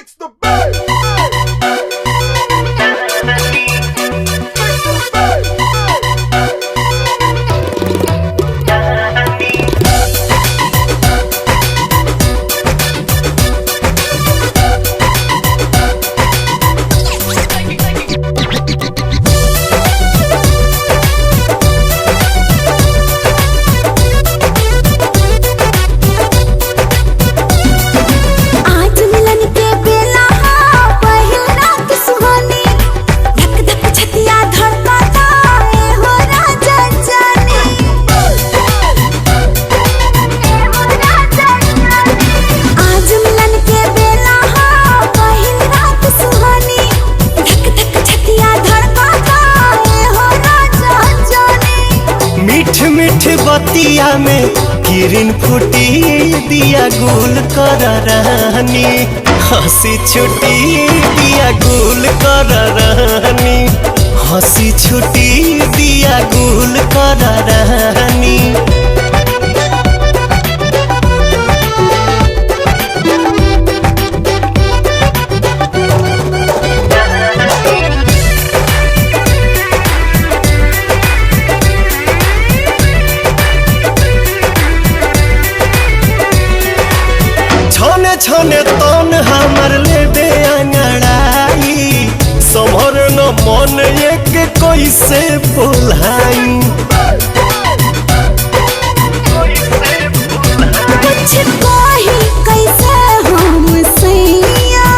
It's the bass. मीठ बतिया में किरण फूटी दिया गुल कर रहनी, हंसी छुटी दिया गुल कर रहनी, हंसी छुटी दिया गुल कर रहनी। छने छने तन हमर लेबे अंगड़ाई, समर न मन एक कैसे बोलाई। कुछ कही कैसे हम सैया,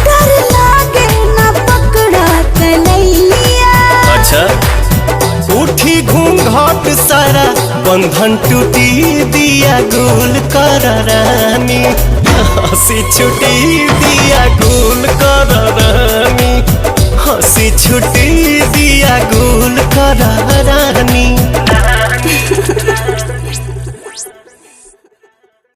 डर लागे न पकड़ा तलैया। अच्छा उठी घूंघट सारा बंधन टूटी दिया गुल कर रहनी, हंसी छुटी दिया गुल कर रहनी, हंसी छुटी दिया गुल कर रहनी।